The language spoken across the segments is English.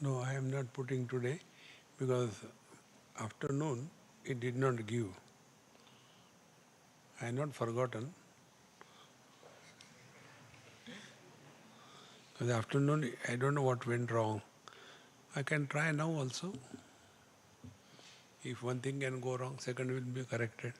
No, I am not putting today because afternoon it did not give. I have not forgotten. The afternoon, I don't know what went wrong. I can try now also. If one thing can go wrong, second will be corrected.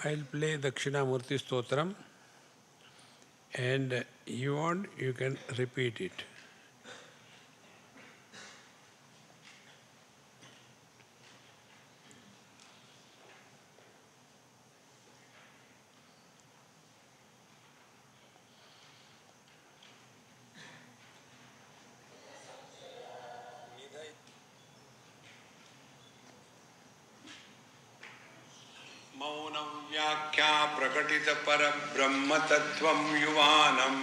I'll play Dakshinamurti Stotram, and you want, you can repeat it. मौनं व्याख्या प्रकटित पर ब्रह्म तत्वं युवानम्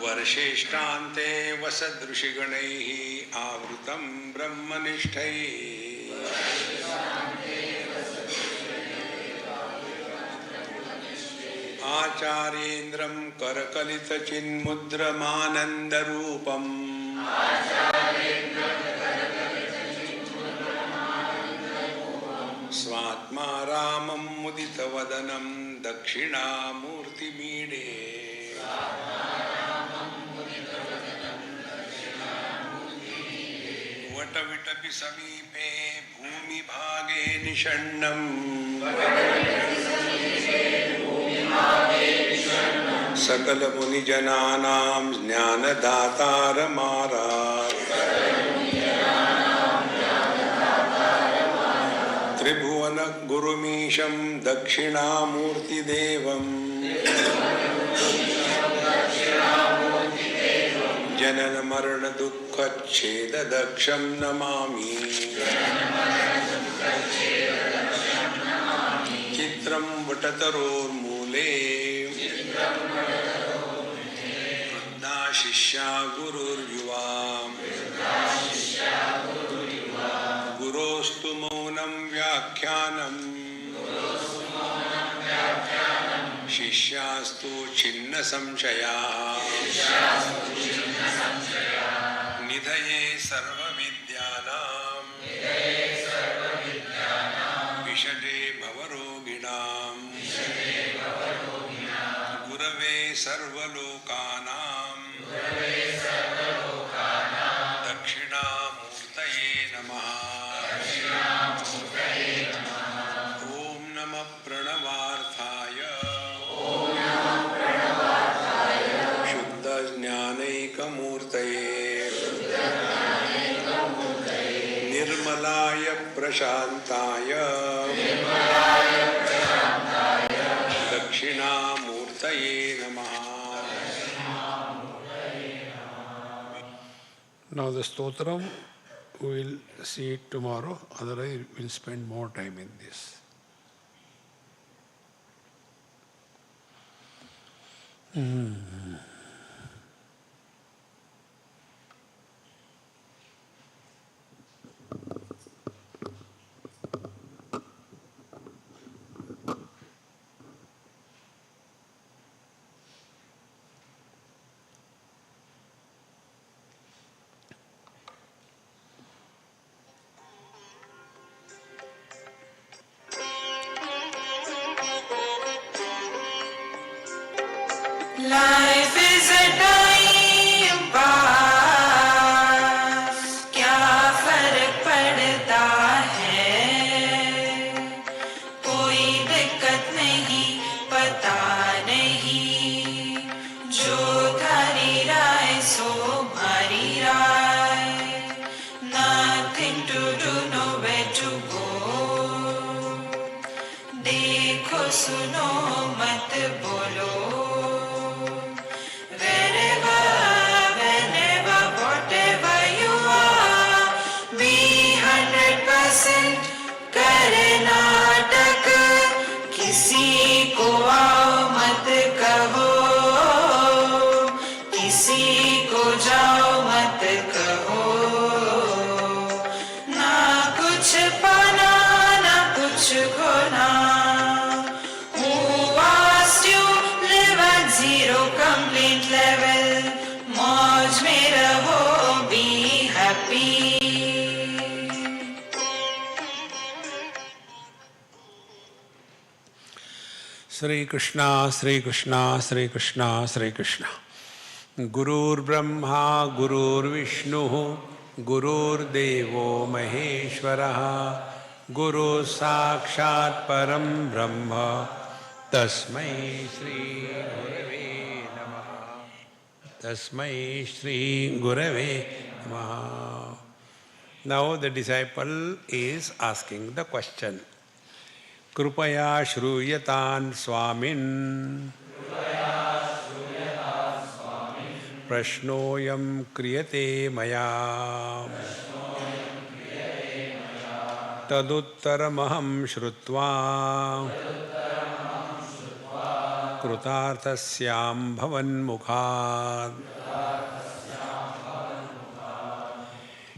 वर्षेष्टान्ते वसदृषिगणैः आवृतं ब्रह्मनिष्ठैः आचार्येन्द्रं करकलितचिन्मुद्रमानन्दरूपम् स्वात्मा रामं मुदितवदनं दक्षिणामूर्तिमीडे वटविटपि समीपे भूमिभागे निषण्णम् सकलमुनिजनानां ज्ञानदातारमारात् त्रिभुवन गुरुमीशं दक्षिणामूर्तिदेवं जनन मरण दुःखच्छेददक्षं नमामि चित्रं वटतरोर्मूले वृद्धा शिष्या गुरुर्युवा गुरोस्तु मौनं व्याख्यानम् शिष्यास्तु छिन्न संशयाः निधये सर्वविद्यानां विषजे भवरोगिणां गुरवे सर्वलोकानां दक्षिणामूर्तये नमः। ॐ नमः प्रणवार्थाय शुद्धज्ञानैकमूर्तये निर्मलाय प्रशान्ताय दक्षिणामूर्तये नमः। Now the stotram, we will see it tomorrow, otherwise we will spend more time in this. सुनो मत बोलो. Wherever, whenever, whatever you are, be 100% करे नाटक. किसी को आओ मत कहो, किसी को जाओ मत कहो. ना कुछ पाना ना कुछ खोना. Who asked you live at zero complaint level? मौज में रहो, be happy. Sri Krishna, Sri Krishna, Sri Krishna, Sri Krishna. Gurur Brahma, Gurur Vishnu, Gurur Devo Maheshwaraha, Guru Sakshat Param Brahma, Tasmai Shri Gurave Namaha. Tasmai Shri Gurave Namaha. Now the disciple is asking the question. Krupaya Shruyatan Swamin Prashnoyam Kriyate Maya Taduttaramaham Shrutva Krutarthasyam Bhavan Mukhat.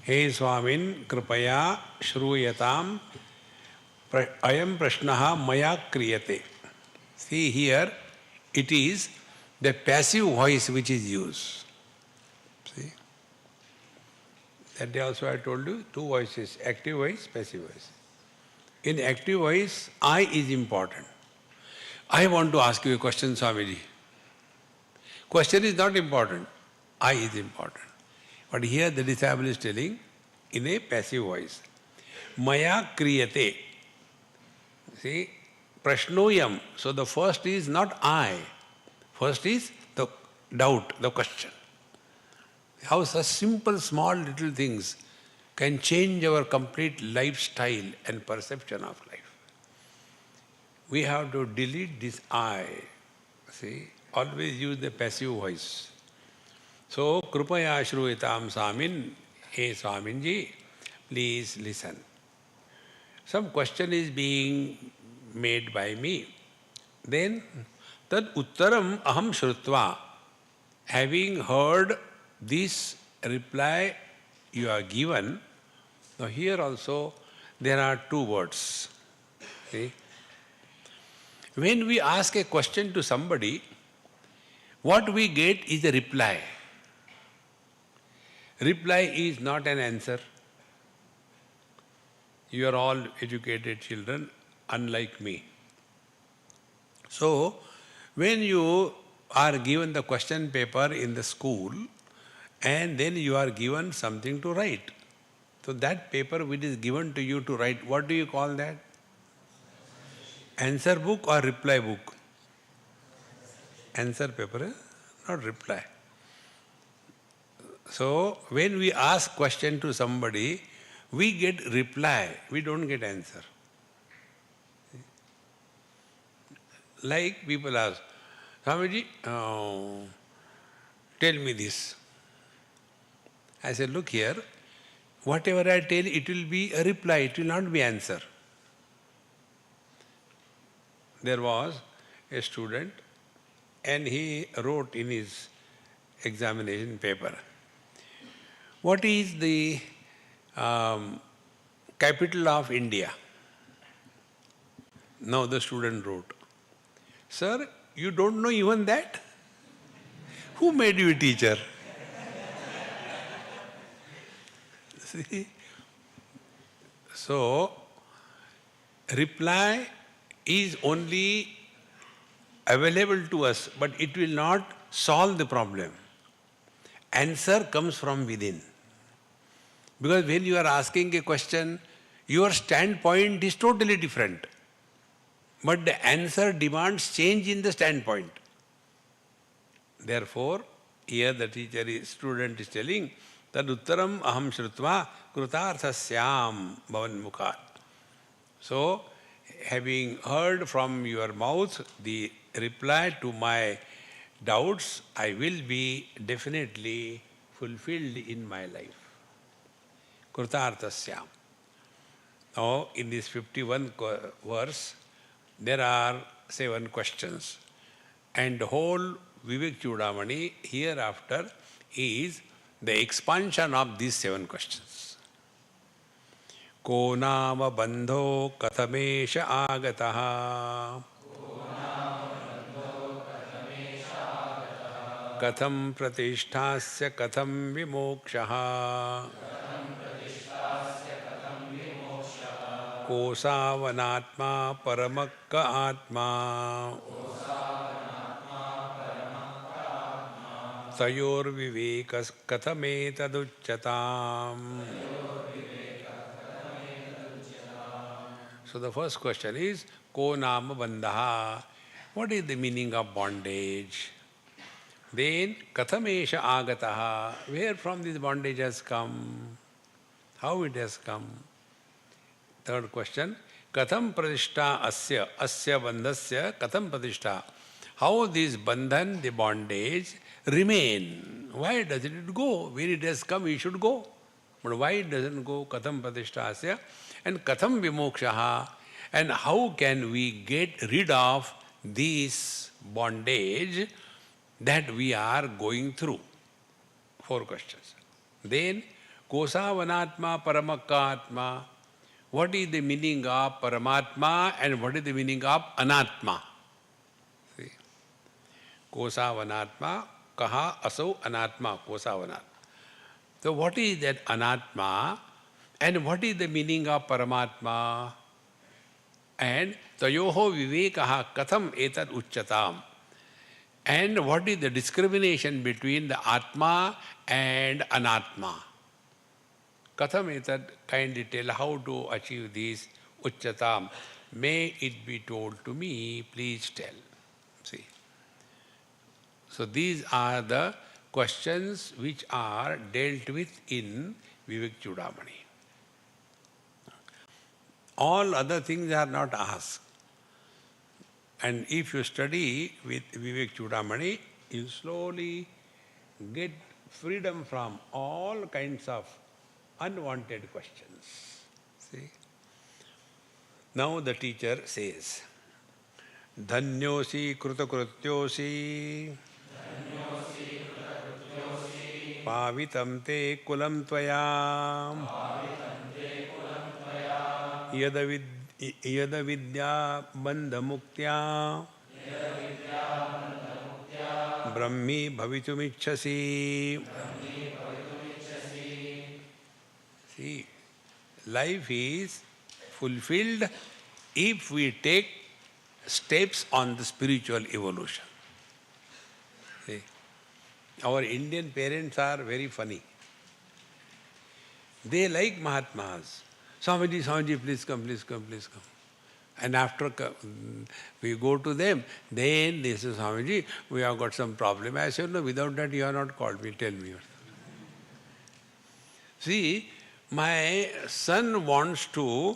Hey Swamin, Krupaya Shruyatam Ayam Prashnaha Maya Kriyate. See here, it is the passive voice which is used. See? That day also I told you, two voices, active voice, passive voice. In active voice, I is important. I want to ask you a question, Swamiji. Question is not important, I is important. But here the disciple is telling in a passive voice. Maya Kriyate. See, Prashnoyam. So the first is not I. First is the doubt, the question. How such simple, small, little things can change our complete lifestyle and perception of life. We have to delete this I. See, always use the passive voice. So, Krupaya Shruyatam Swamin, hey Swaminji, please listen. Some question is being made by me. Then, tad uttaram aham shrutva. Having heard this reply you are given, now here also there are two words. See? When we ask a question to somebody, what we get is a reply. Reply is not an answer. You are all educated children, unlike me. So, when you are given the question paper in the school, and then you are given something to write. So that paper which is given to you to write, what do you call that? Answer book or reply book? Answer paper, not reply. So, when we ask question to somebody, we get reply, we don't get answer. Like people ask, Swamiji, tell me this. I said, look here, whatever I tell, it will be a reply, it will not be answer. There was a student and he wrote in his examination paper, what is the capital of India? Now the student wrote, sir, you don't know even that? Who made you a teacher? See? So, reply is only available to us, but it will not solve the problem. Answer comes from within. Because when you are asking a question, your standpoint is totally different. But the answer demands change in the standpoint. Therefore, here the student is telling, tad uttaram aham shrutva krutarthasyam bhavan mukhat. So, having heard from your mouth the reply to my doubts, I will be definitely fulfilled in my life. Krutarthasya. Now, in this 51 verse, there are 7 questions. And the whole Vivekacüdamani hereafter is the expansion of these 7 questions. Ko nama bandho kathamesha agataha katham pratisthasya katham vimokshaha kosavanatma paramakka atma tayor vivekas kathametaducchatam. So the first question is, ko nama bandha. What is the meaning of bondage? Then, kathamesha agataha. Where from this bondage has come? How it has come? Third question, katham pratishta asya bandhasya katham pratishta. How this bandhan, the bondage, remain? Why doesn't it go? When it has come, it should go. But why it doesn't go? Katham pratishta asya. And katham vimokshaha. And how can we get rid of this bondage that we are going through? 4 questions. Then, kosavanatma paramakka. What is the meaning of Paramatma and what is the meaning of Anatma? See? Kosavanatma, kaha asau Anatma, kosavanatma. So what is that Anatma and what is the meaning of Paramatma? And tayoho vivekaha katham etad uchchatam. And what is the discrimination between the Atma and Anatma? Katham etad, kindly tell how to achieve this uchchatam. May it be told to me, please tell. See. So these are the questions which are dealt with in Vivekacüdamani. All other things are not asked. And if you study with Vivekacüdamani, you slowly get freedom from all kinds of unwanted questions. See? Now the teacher says, Dhanyosi krutakrityosi pavitam te kulam tvaya yada vidya bandha muktya brahmi bhavitumicchasi. See, life is fulfilled if we take steps on the spiritual evolution. See, our Indian parents are very funny. They like Mahatmas. Swamiji, Swamiji, please come, please come, please come. And after we go to them, then they say, Swamiji, we have got some problem. I said, no, without that you have not called me, tell me. See, my son wants to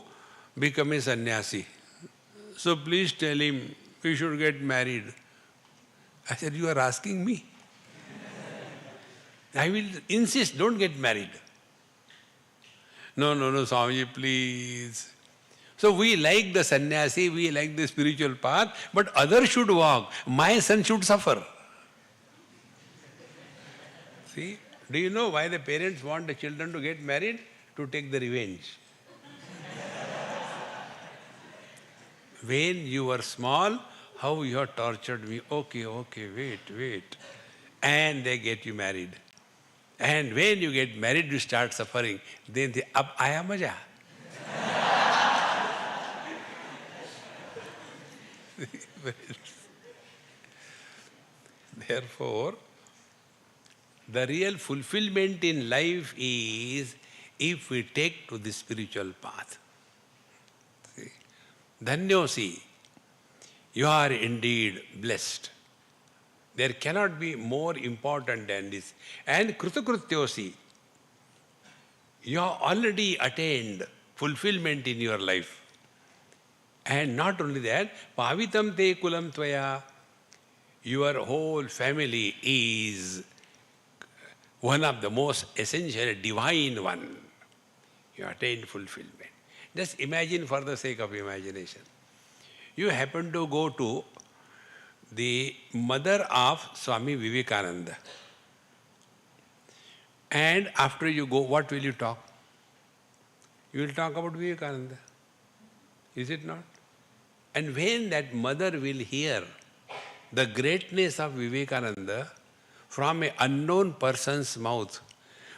become a sannyasi. So please tell him we should get married. I said, you are asking me? I will insist, don't get married. No, Swamiji, please. So we like the sannyasi, we like the spiritual path, but others should walk. My son should suffer. See, do you know why the parents want the children to get married? To take the revenge. When you were small, how you have tortured me. Okay, wait. And they get you married. And when you get married, you start suffering. Then they, ab aaya maja. Therefore, the real fulfillment in life is if we take to the spiritual path. See? Dhanyosi, you are indeed blessed. There cannot be more important than this. And krutakrityosi, you have already attained fulfillment in your life. And not only that, pavitam te kulam tvaya. Your whole family is one of the most essential, divine one. You attain fulfillment. Just imagine for the sake of imagination. You happen to go to the mother of Swami Vivekananda. And after you go, what will you talk? You will talk about Vivekananda. Is it not? And when that mother will hear the greatness of Vivekananda from an unknown person's mouth,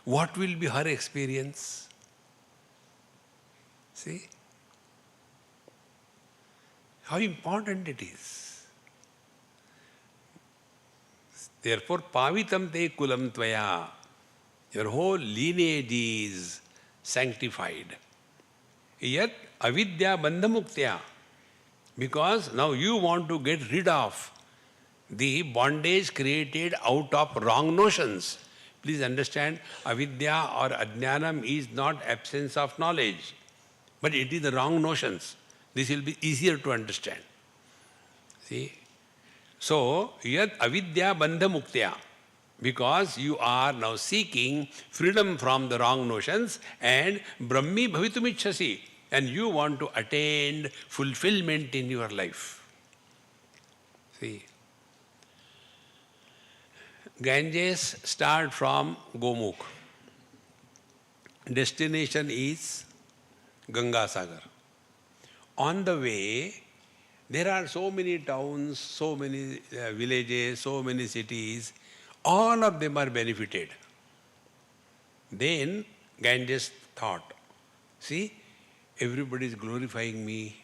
what will be her experience? See? How important it is. Therefore, pavitam te kulam tvaya. Your whole lineage is sanctified. Yet avidya bandhamuktya. Because now you want to get rid of the bondage created out of wrong notions. Please understand, avidya or ajnanam is not absence of knowledge, but it is the wrong notions. This will be easier to understand. See? So, yat avidya bandha muktya, because you are now seeking freedom from the wrong notions and brahmi bhavitumicchasi, and you want to attain fulfillment in your life. See? Ganges start from Gomukh. Destination is Ganga Sagar. On the way, there are so many towns, so many villages, so many cities. All of them are benefited. Then Ganges thought, see, everybody is glorifying me.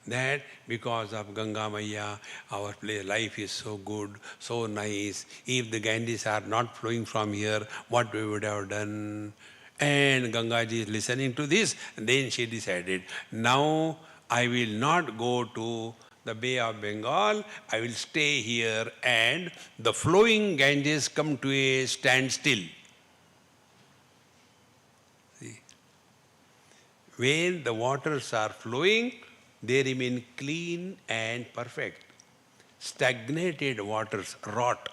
That because of Ganga Maya, our life is so good, so nice. If the Ganges are not flowing from here, what we would have done? And Gangaji is listening to this. Then she decided, now I will not go to the Bay of Bengal. I will stay here, and the flowing Ganges come to a standstill. See? When the waters are flowing, they remain clean and perfect. Stagnated waters rot.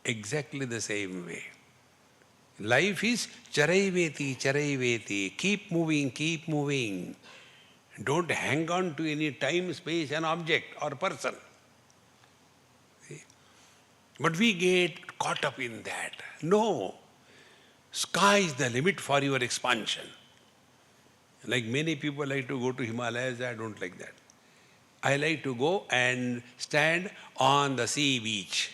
Exactly the same way. Life is charaiveti, charaiveti. Keep moving, keep moving. Don't hang on to any time, space, and object or person. See? But we get caught up in that. No. Sky is the limit for your expansion. Like many people like to go to Himalayas, I don't like that. I like to go and stand on the sea beach.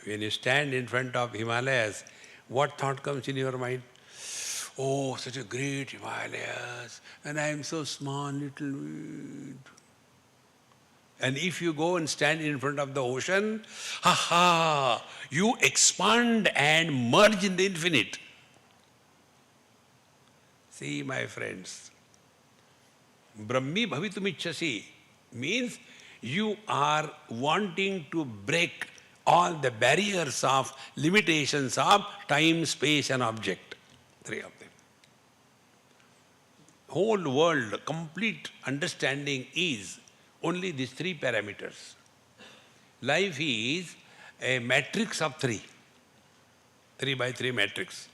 When you stand in front of Himalayas, what thought comes in your mind? Oh, such a great Himalayas, and I am so small, little bit. And if you go and stand in front of the ocean, you expand and merge in the infinite. See, my friends, brahmi bhavitumicchasi means you are wanting to break all the barriers of limitations of time, space, and object. Three of them. Whole world, complete understanding is only these three parameters. Life is a matrix of three. 3 by 3 matrix.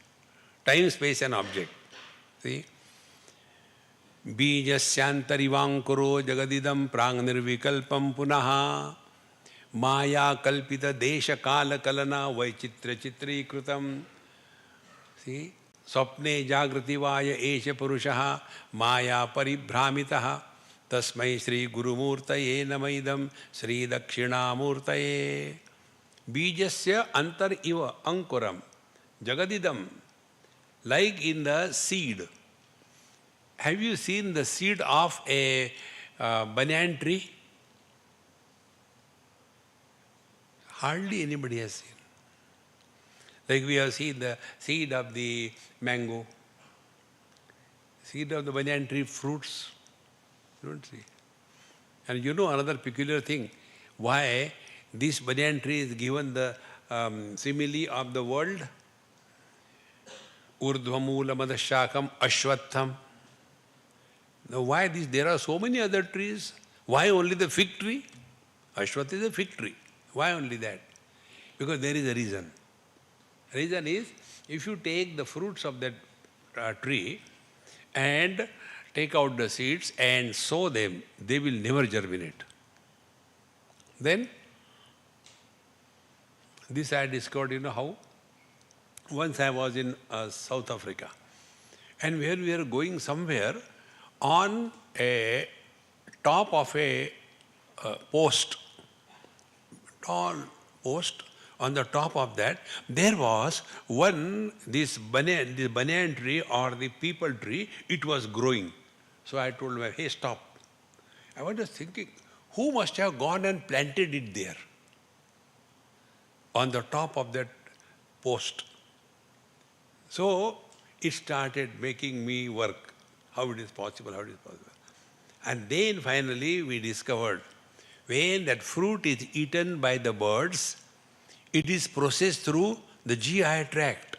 Time, space, and object. See? Bijasyantarivangkuro jagadidam prang nirvikalpam punaha maya kalpita desha kala kalana vaichitra chitri krutam. See? Swapne jagrati vaya esha purushaha maya paribhramitaha tasmai Sri Gurumurtaye namaidam Sri Dakshinamurtaye. Bijasya antar iva ankuram jagadidam. Like in the seed. Have you seen the seed of a banyan tree? Hardly anybody has seen. Like we have seen the seed of the mango, seed of the banyan tree fruits. You don't see. And you know another peculiar thing, why this banyan tree is given the simile of the world? Urdhvamula madashakam ashwatham. Now why this? There are so many other trees. Why only the fig tree? Ashwatha is a fig tree. Why only that? Because there is a reason. Reason is, if you take the fruits of that tree and take out the seeds and sow them, they will never germinate. Then, this I discovered, you know how? Once I was in South Africa, and where we were going somewhere, on a top of a post, tall post, on the top of that, there was this banyan tree or the peepal tree, it was growing. So I told him, hey, stop. I was just thinking, who must have gone and planted it there? On the top of that post. So it started making me work. How it is possible, how it is possible. And then finally we discovered, when that fruit is eaten by the birds, it is processed through the GI tract,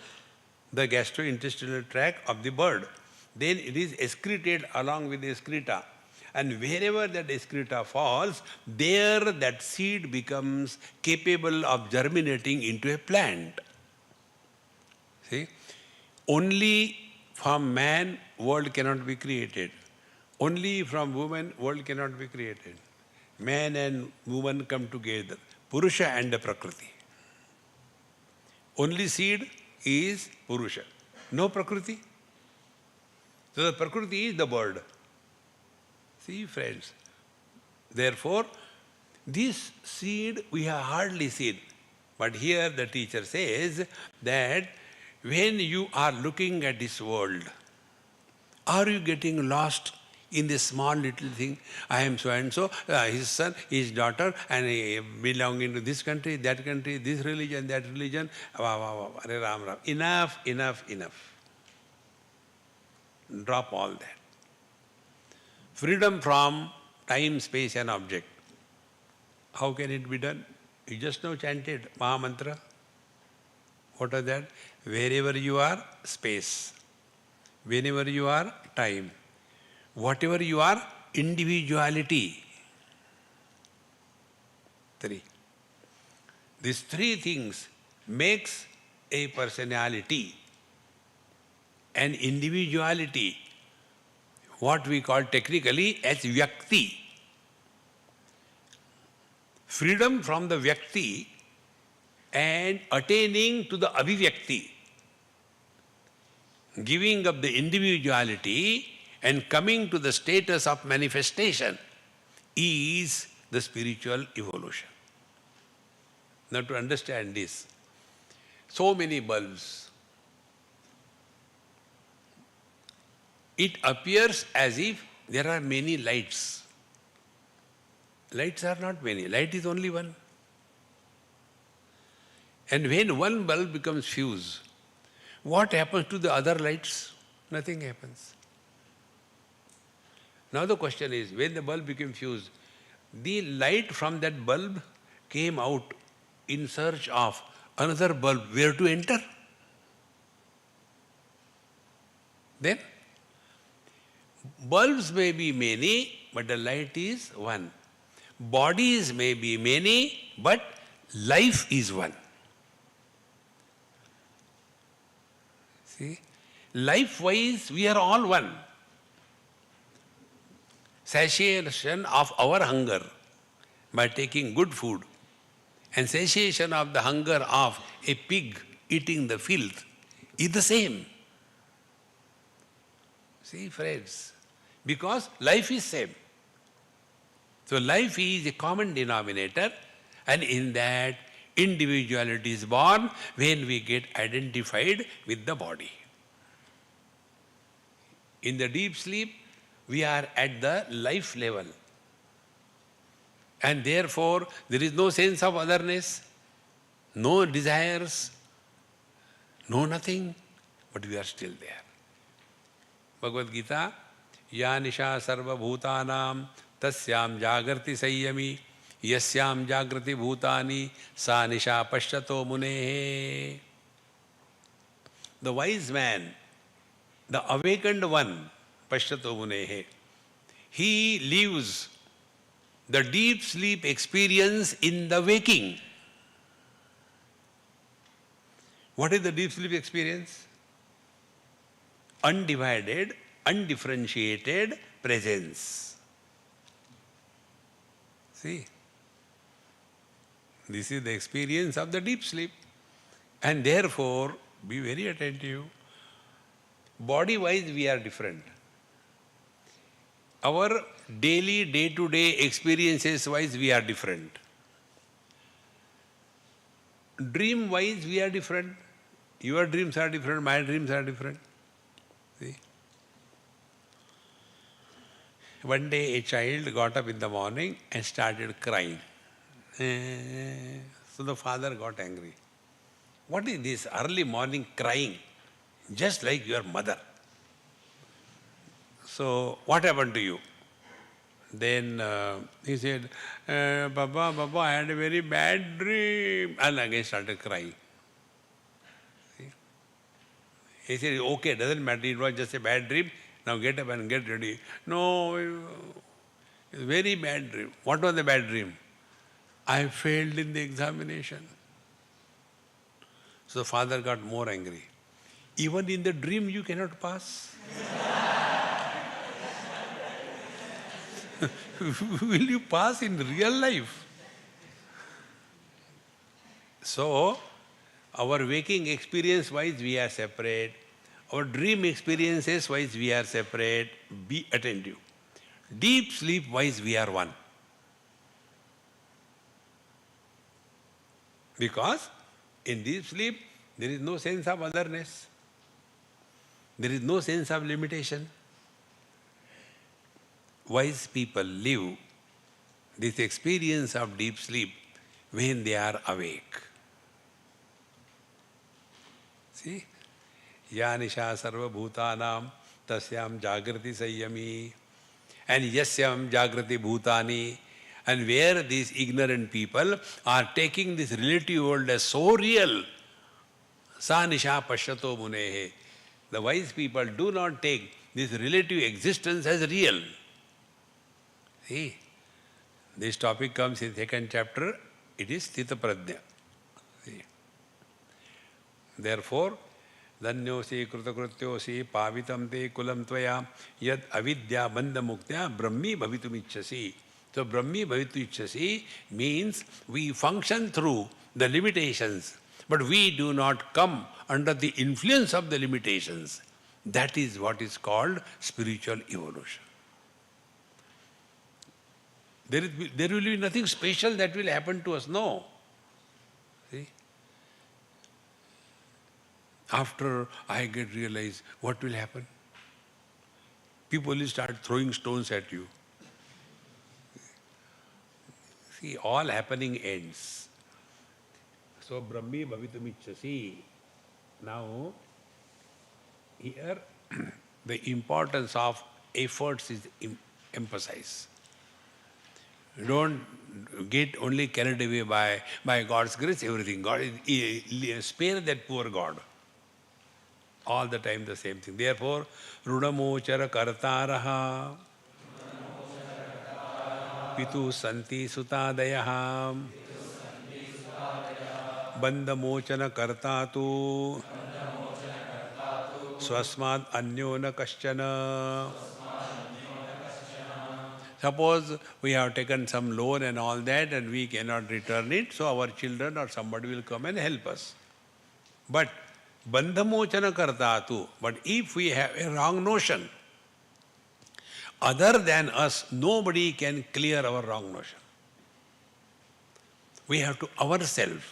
the gastrointestinal tract of the bird. Then it is excreted along with the excreta. And wherever that excreta falls, there that seed becomes capable of germinating into a plant. See? Only from man, world cannot be created. Only from woman, world cannot be created. Man and woman come together. Purusha and the Prakriti. Only seed is Purusha. No Prakriti. So the Prakriti is the bird. See, friends. Therefore, this seed we have hardly seen. But here the teacher says that when you are looking at this world, are you getting lost in this small little thing? I am so and so, his son, his daughter, and he belonging to this country, this religion, that religion. Enough, enough, enough. Drop all that. Freedom from time, space and object. How can it be done? You just now chanted Maha Mantra. What is that? Wherever you are, space. Whenever you are, time. Whatever you are, individuality. 3. These 3 things makes a personality. An individuality, what we call technically as Vyakti. Freedom from the Vyakti and attaining to the Abhivyakti. Giving up the individuality and coming to the status of manifestation is the spiritual evolution. Now to understand this, so many bulbs, it appears as if there are many lights. Lights are not many, light is only one. And when one bulb becomes fused, what happens to the other lights? Nothing happens. Now the question is, when the bulb became fused, the light from that bulb came out in search of another bulb where to enter. Then, bulbs may be many, but the light is one. Bodies may be many, but life is one. See, life-wise, we are all one. Satiation of our hunger by taking good food and satiation of the hunger of a pig eating the filth is the same. See, friends, because life is same. So life is a common denominator, and in that individuality is born when we get identified with the body. In the deep sleep, we are at the life level. And therefore, there is no sense of otherness, no desires, no nothing, but we are still there. Bhagavad Gita, Ya nisha sarva bhutanam tasyam jagrati sayyami yasyam jagrati bhutani sa nisha pashyato munehe. The wise man, the awakened one, pashyato munehe, he lives the deep sleep experience in the waking. What is the deep sleep experience? Undivided, undifferentiated presence. See? This is the experience of the deep sleep. And therefore, be very attentive. Body-wise, we are different. Our daily, day-to-day experiences-wise, we are different. Dream-wise, we are different. Your dreams are different, my dreams are different. See? One day a child got up in the morning and started crying. So the father got angry. What is this early morning crying? Just like your mother. So what happened to you? Then he said, Baba, I had a very bad dream. And again started crying. See? He said, okay, doesn't matter, it was just a bad dream. Now get up and get ready. No, it's a very bad dream. What was the bad dream? I failed in the examination. So the father got more angry. Even in the dream you cannot pass. Will you pass in real life? So, our waking experience-wise we are separate. Our dream experiences-wise we are separate. Be attentive. Deep sleep-wise we are one. Because in deep sleep there is no sense of otherness. There is no sense of limitation. Wise people live this experience of deep sleep when they are awake. See? Ya nisha sarva bhutanam tasyam jagrati sayyami and yasyam jagrati bhutani. And where these ignorant people are taking this relative world as so real, sa nisha pashyato munehe. The wise people do not take this relative existence as real. See, this topic comes in second chapter, it is Sthita Prajna. See. Therefore, Dhanyosi Krutakrityosi Pavitam te kulam tvaya yad avidya bandha muktya brahmi bhavitumicchasi. So brahmi bhavitumicchasi means we function through the limitations, but we do not come under the influence of the limitations. That is what is called spiritual evolution. There will be nothing special that will happen to us, no. See? After I get realized, what will happen? People will start throwing stones at you. See, all happening ends. So, Brahmi Bhavitumicchasi. Now, here the importance of efforts is emphasized. Don't get only carried away by God's grace, everything. God is, spare that poor God. All the time the same thing. Therefore, Rudamochara Kartaraha Pitu Santi Sutadayaha Bandhamochana Kartatu Swasmad Anyona Kaschana. Suppose we have taken some loan and all that and we cannot return it, so our children or somebody will come and help us. But bandhamochana kartatu. But if we have a wrong notion, other than us, nobody can clear our wrong notion. We have to ourselves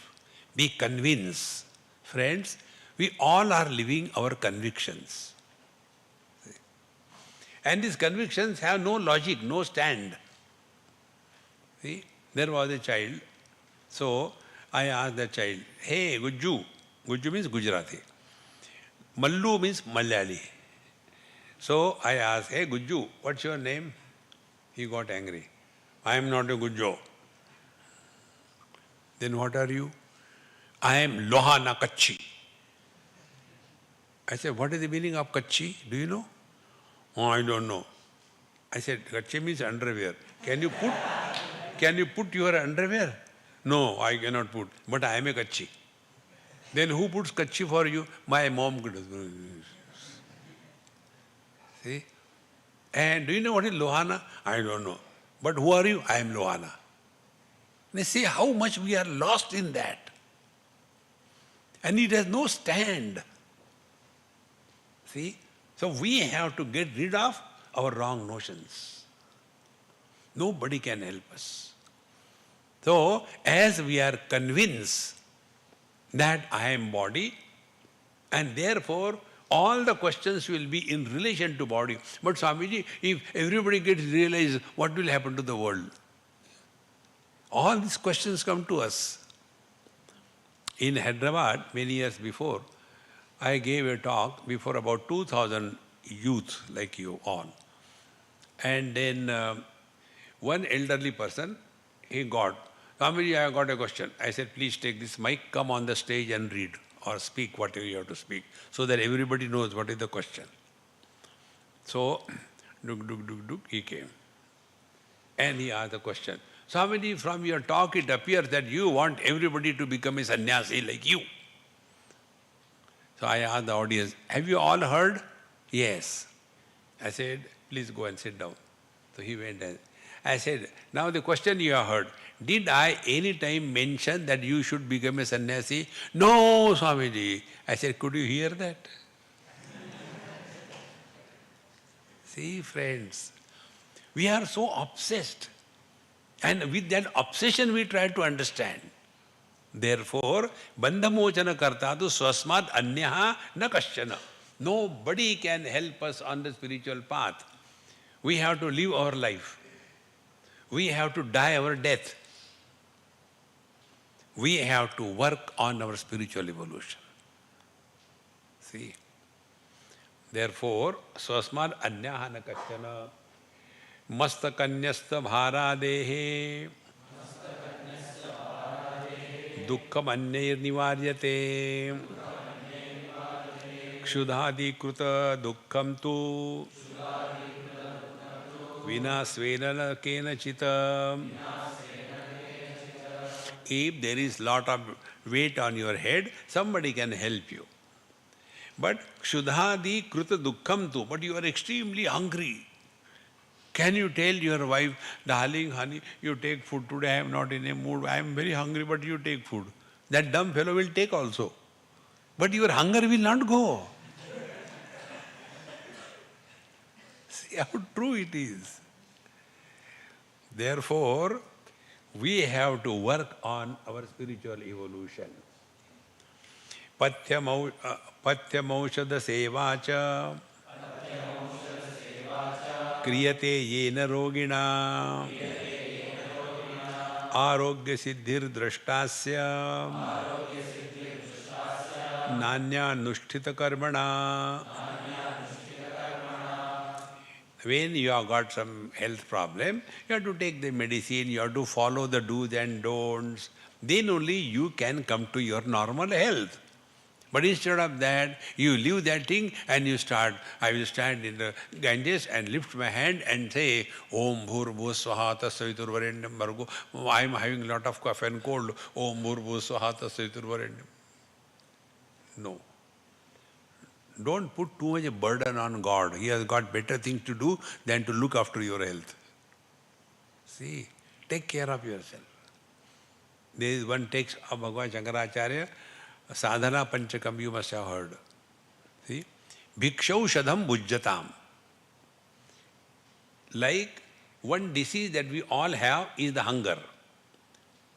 be convinced. Friends, we all are living our convictions. And these convictions have no logic, no stand. See, there was a child. So I asked the child, hey, Gujju. Gujju means Gujarati. Mallu means Malayali. So I asked, hey, Gujju, what's your name? He got angry. I am not a Gujjo. Then what are you? I am Lohana Kachi. I said, what is the meaning of Kachi? Do you know? Oh, I don't know. I said, Kachi means underwear. Can you put your underwear? No, I cannot put. But I am a Kachi. Then who puts Kachi for you? My mom could. See? And do you know what is Lohana? I don't know. But who are you? I am Lohana. They see how much we are lost in that. And it has no stand. See? So we have to get rid of our wrong notions. Nobody can help us. So, as we are convinced that I am body, and therefore all the questions will be in relation to body. But Swamiji, if everybody gets realized, what will happen to the world? All these questions come to us. In Hyderabad, many years before, I gave a talk before about 2,000 youth like you all. And then one elderly person, he got, Swamiji, I got a question. I said, please take this mic, come on the stage and read or speak whatever you have to speak, so that everybody knows what is the question. So, he came. And he asked the question. Swamiji, from your talk it appears that you want everybody to become a sannyasi like you. So I asked the audience, have you all heard? Yes. I said, please go and sit down. So he went and I said, now the question you have heard, did I any time mention that you should become a sannyasi? No, Swamiji. I said, could you hear that? See, friends, we are so obsessed. And with that obsession we try to understand. Therefore, bandhamochana kartadu swasmat anyaha na kasyana. Nobody can help us on the spiritual path. We have to live our life. We have to die our death. We have to work on our spiritual evolution. See? Therefore, swasmat anyaha na kasyana. Mastakanyasta bharadehe dukkam anyair nivaryate kshudhadi kruta dukkam tu vinasvena kenachita. If there is lot of weight on your head, somebody can help you. But kshudhadi kruta dukkam tu, but you are extremely hungry. Can you tell your wife, darling, honey, you take food today, I am not in a mood, I am very hungry, but you take food. That dumb fellow will take also. But your hunger will not go. See how true it is. Therefore, we have to work on our spiritual evolution. Patyamaushada sevacha kriyate yena rogina arogya siddhir drashtasya nanya nushtita karmana. When you have got some health problem, you have to take the medicine, you have to follow the do's and don'ts. Then only you can come to your normal health. But instead of that, you leave that thing and you start, I will stand in the Ganges and lift my hand and say, Om Bhurbu Swaha Tassavitur Varendam Bhargo. I am having a lot of cough and cold. Om Bhurbu Swaha Tassavitur Varendam. No. Don't put too much burden on God. He has got better things to do than to look after your health. See, take care of yourself. There is one text of Bhagavan Shankaracharya, Sadhana Panchakam, you must have heard. See? Bhikshaushadham bhujjatam. Like one disease that we all have is the hunger.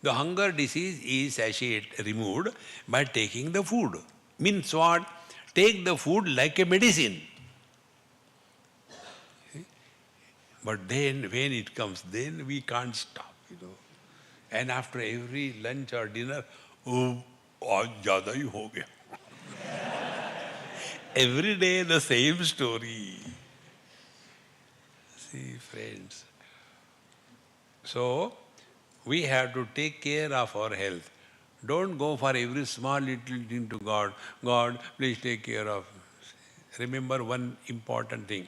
The hunger disease is actually removed by taking the food. Means what? Take the food like a medicine. See? But then when it comes, then we can't stop, And after every lunch or dinner, oh, aaj zyada hi ho gaya. Every day the same story. See, friends. So, we have to take care of our health. Don't go for every small little thing to God. God, please take care of. Remember one important thing.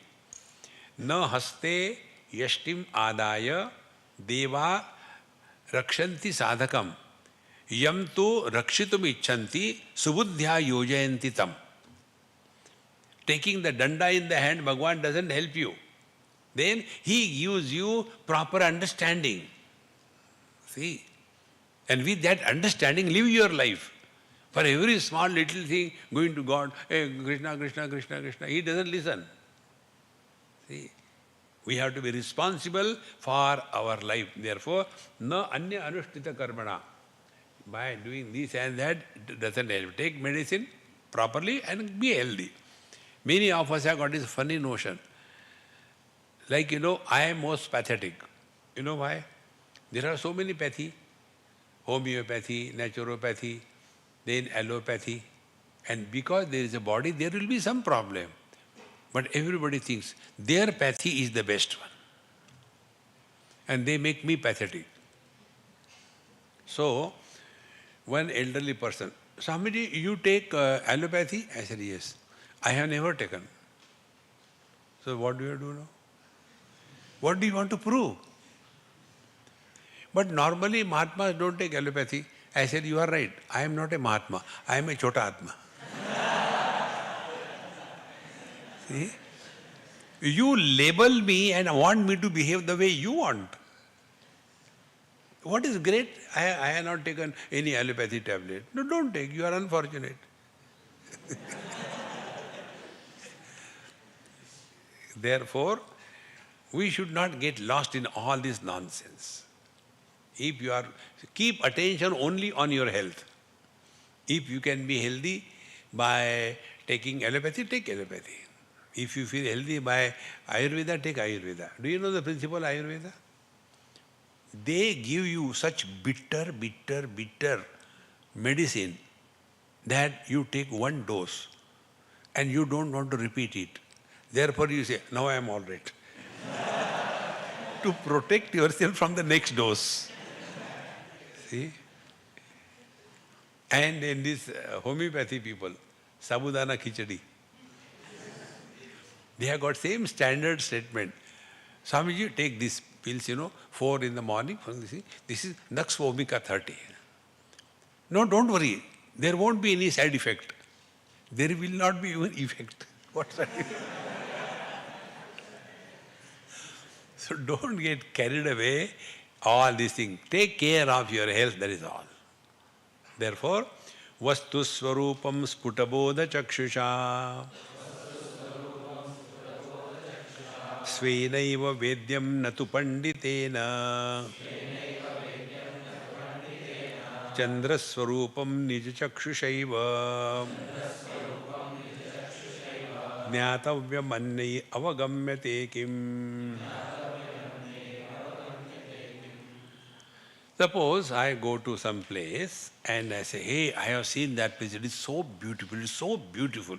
Na haste yashtim adaya deva rakshanti sadhakam yam tu rakshitum icchanti subuddhya yojayanti tam. Taking the danda in the hand, Bhagavan doesn't help you. Then he gives you proper understanding. See? And with that understanding, live your life. For every small little thing, going to God, hey, Krishna, Krishna, Krishna, Krishna, he doesn't listen. See? We have to be responsible for our life. Therefore, na anya anushtita karmana. By doing this and that, it doesn't help. Take medicine properly and be healthy. Many of us have got this funny notion. Like, I am most pathetic. You know why? There are so many pathy. Homeopathy, naturopathy, then allopathy. And because there is a body, there will be some problem. But everybody thinks their pathy is the best one. And they make me pathetic. So, one elderly person, Swamiji, you take allopathy? I said, yes. I have never taken. So what do you do now? What do you want to prove? But normally Mahatmas don't take allopathy. I said, you are right. I am not a Mahatma. I am a Chota Atma. See? You label me and want me to behave the way you want. What is great? I have not taken any allopathy tablet. No, don't take. You are unfortunate. Therefore, we should not get lost in all this nonsense. If you are, keep attention only on your health. If you can be healthy by taking allopathy, take allopathy. If you feel healthy by Ayurveda, take Ayurveda. Do you know the principle of Ayurveda? They give you such bitter medicine that you take one dose and you don't want to repeat it. Therefore you say, now I am all right. To protect yourself from the next dose. See? And in this homeopathy people, sabudana khichdi, they have got same standard statement. Swamiji, take these pills, 4 in the morning. This is Nux Vomica 30. No, don't worry. There won't be any side effect. There will not be even effect. What side effect? So don't get carried away all these things. Take care of your health, that is all. Therefore, Vastu Swarupam Sputaboda Chakshusha Svenaiva Vedyam Natu Panditena Chandra Swarupam Nija Chakshusaiva Jnatavyam Annai Avagamyate Kim. Suppose I go to some place and I say, hey, I have seen that place, it is so beautiful, it is so beautiful.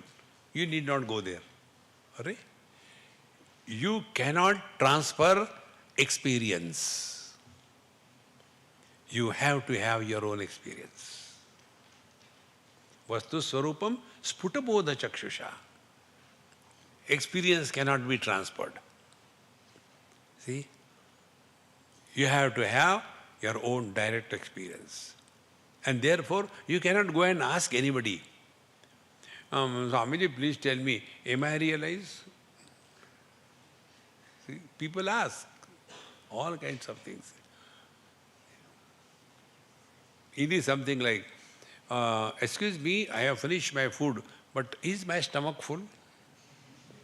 You need not go there. Right? You cannot transfer experience. You have to have your own experience. Vastu Swarupam Sputaboda Chakshusha. Experience cannot be transferred. See? You have to have your own direct experience. And therefore, you cannot go and ask anybody, Swamiji, please tell me, am I realized? See, people ask all kinds of things. It is something like, excuse me, I have finished my food, but is my stomach full?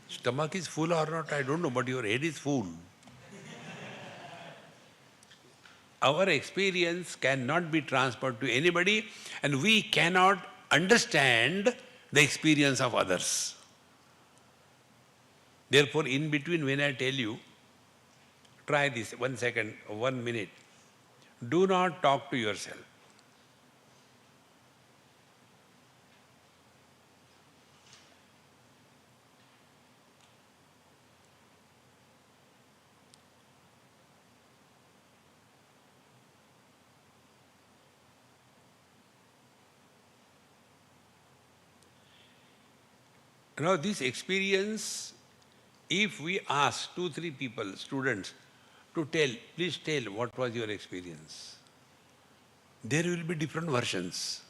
Stomach is full or not, I don't know, but your head is full. Our experience cannot be transferred to anybody, and we cannot understand the experience of others. Therefore, in between when I tell you, try this 1 second, 1 minute. Do not talk to yourself. Now, this experience if we ask 2-3 people, students, to tell, please tell what was your experience, there will be different versions.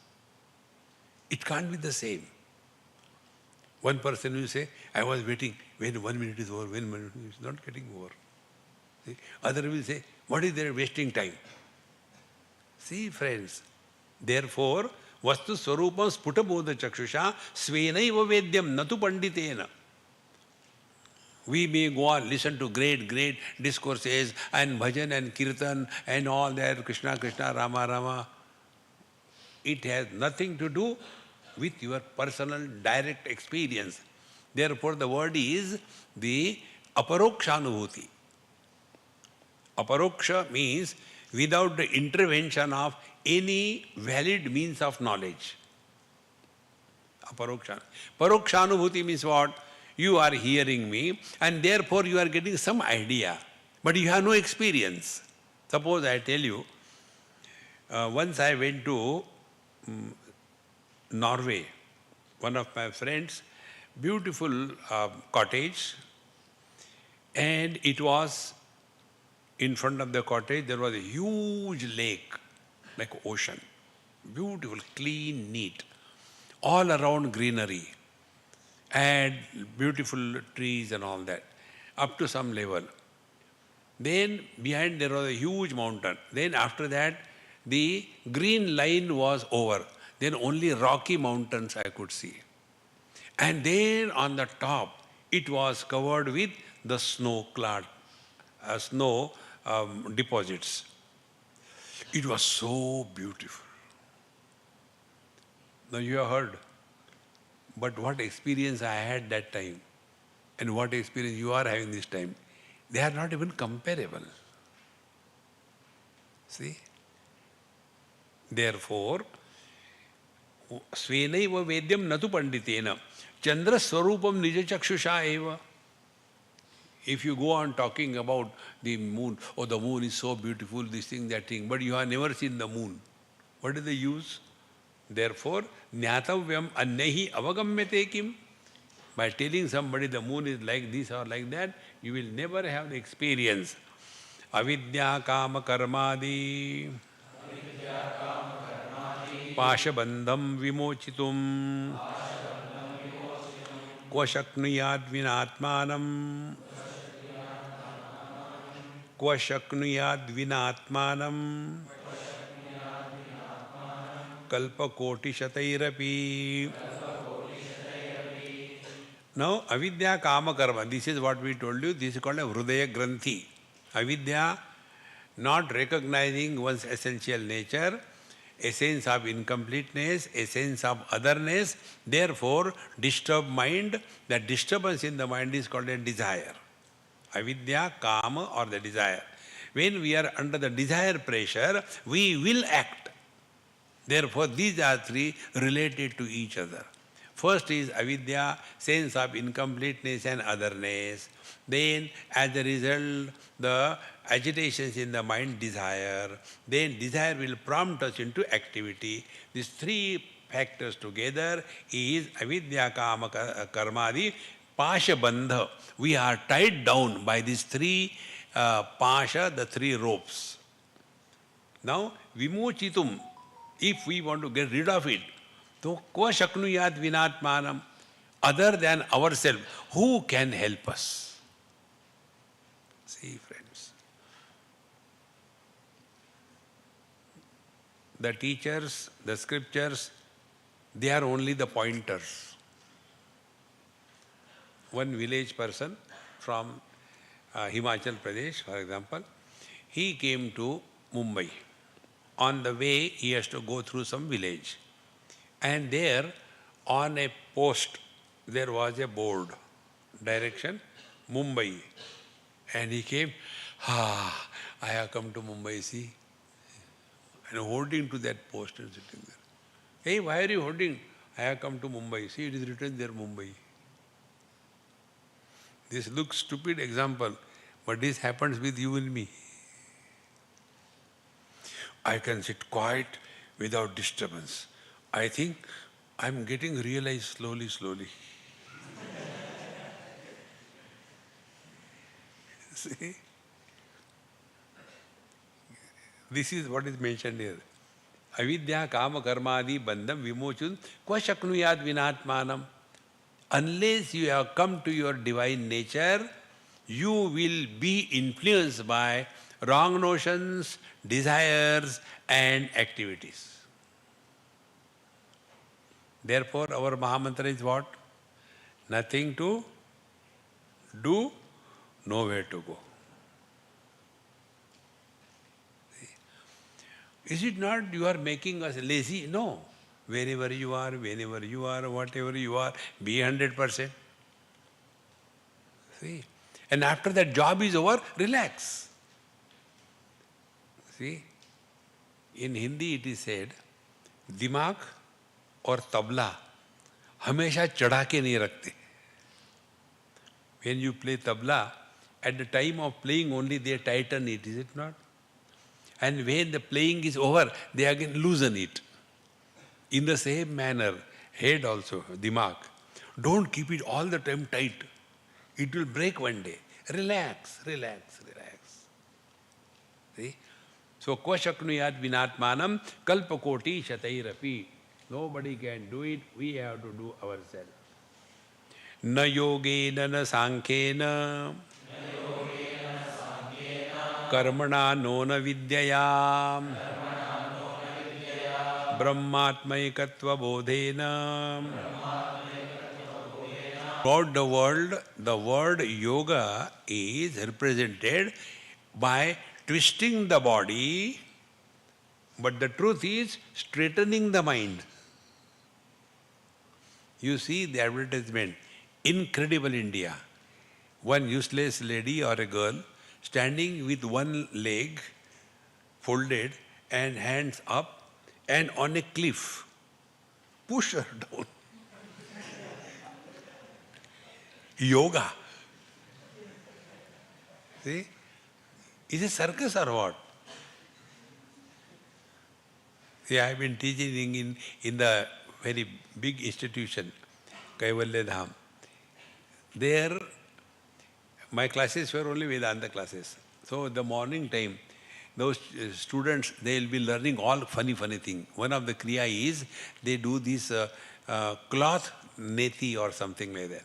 It can't be the same. One person will say, I was waiting, when 1 minute is over, when 1 minute is not getting over. See? Other will say, what is there wasting time? See, friends, therefore, vastu swarupam sputabodha chakshusha svenaiva vedyam natu panditena. We may go on, listen to great discourses and bhajan and kirtan and all that, Krishna, Krishna, Rama, Rama. It has nothing to do with your personal direct experience. Therefore, the word is the aparokshanubhuti. Aparoksha means without the intervention of any valid means of knowledge. Parokshanubhuti means what? You are hearing me and therefore you are getting some idea, but you have no experience. Suppose I tell you, once I went to Norway, one of my friends, beautiful cottage, and it was in front of the cottage there was a huge lake, like ocean, beautiful, clean, neat, all around greenery and beautiful trees and all that, up to some level. Then behind there was a huge mountain. Then after that the green line was over. Then only rocky mountains I could see. And then on the top it was covered with the snow deposits. It was so beautiful. Now you have heard. But what experience I had that time and what experience you are having this time, they are not even comparable. See? Therefore, svenaiva vedyam natu panditena chandra swarupam nija chakshusha eva. If you go on talking about the moon, oh, the moon is so beautiful, this thing, that thing, but you have never seen the moon, what is the use? Therefore, jnatavyam anyahi avagamyate kim. By telling somebody the moon is like this or like that, you will never have the experience. Avidya kama karmadi pashabandham vimochitum kvashaknuyad vinatmanam kvashaknuyad vinatmanam kalpakoti shatairapi. Now, avidya kama karma, this is what we told you, this is called a hrudaya granthi. Avidya, not recognizing one's essential nature, essence of incompleteness, essence of otherness, therefore disturbed mind. That disturbance in the mind is called a desire. Avidya, kama, or the desire. When we are under the desire pressure, we will act. Therefore, these are three related to each other. First is avidya, sense of incompleteness and otherness. Then, as a result, the agitations in the mind, desire. Then desire will prompt us into activity. These three factors together is avidya, kama, karmadi, pasha bandha. We are tied down by these three pasha, the three ropes. Now, vimochitum, if we want to get rid of it, so kva shaknuyat vinatmanam, other than ourselves, who can help us? See, friends, the teachers, the scriptures, they are only the pointers. One village person from Himachal Pradesh, for example, he came to Mumbai. On the way, he has to go through some village. And there, on a post, there was a board, direction, Mumbai. And he came, I have come to Mumbai, see. And holding to that post and sitting there. Hey, why are you holding? I have come to Mumbai. See, it is written there, Mumbai. This looks stupid example, but this happens with you and me. I can sit quiet without disturbance. I think I'm getting realized slowly. See? This is what is mentioned here. Avidya kama karmadi bandham vimochun kva shaknuyat vinatmanam. Unless you have come to your divine nature, you will be influenced by wrong notions, desires and activities. Therefore, our Mahamantra is what? Nothing to do, nowhere to go. Is it not you are making us lazy? No. Wherever you are, whenever you are, whatever you are, be 100%. See? And after that job is over, relax. See? In Hindi it is said, दिमाग और तबला हमेशा चढ़ा के नहीं रखते. When you play tabla, at the time of playing only they tighten it, is it not? And when the playing is over, they again loosen it. In the same manner, head also, dimag. Don't keep it all the time tight. It will break one day. Relax, relax, relax. See? So, kva shaknuyat vinatmanam kalpakoti shatairapi. Nobody can do it. We have to do ourselves. Na yogena na sankhena karmana nona vidyaya brahmatmaikatva bodhena. Throughout the word yoga is represented by twisting the body, but the truth is straightening the mind. You see the advertisement, Incredible India. One useless lady or a girl standing with one leg folded and hands up and on a cliff. Push her down. Yoga. See? Is it circus or what? See, I have been teaching in the very big institution, Kaivalya Dham. There, my classes were only Vedanta classes. So, the morning time, those students, they will be learning all funny things. One of the kriya is, they do this cloth neti or something like that.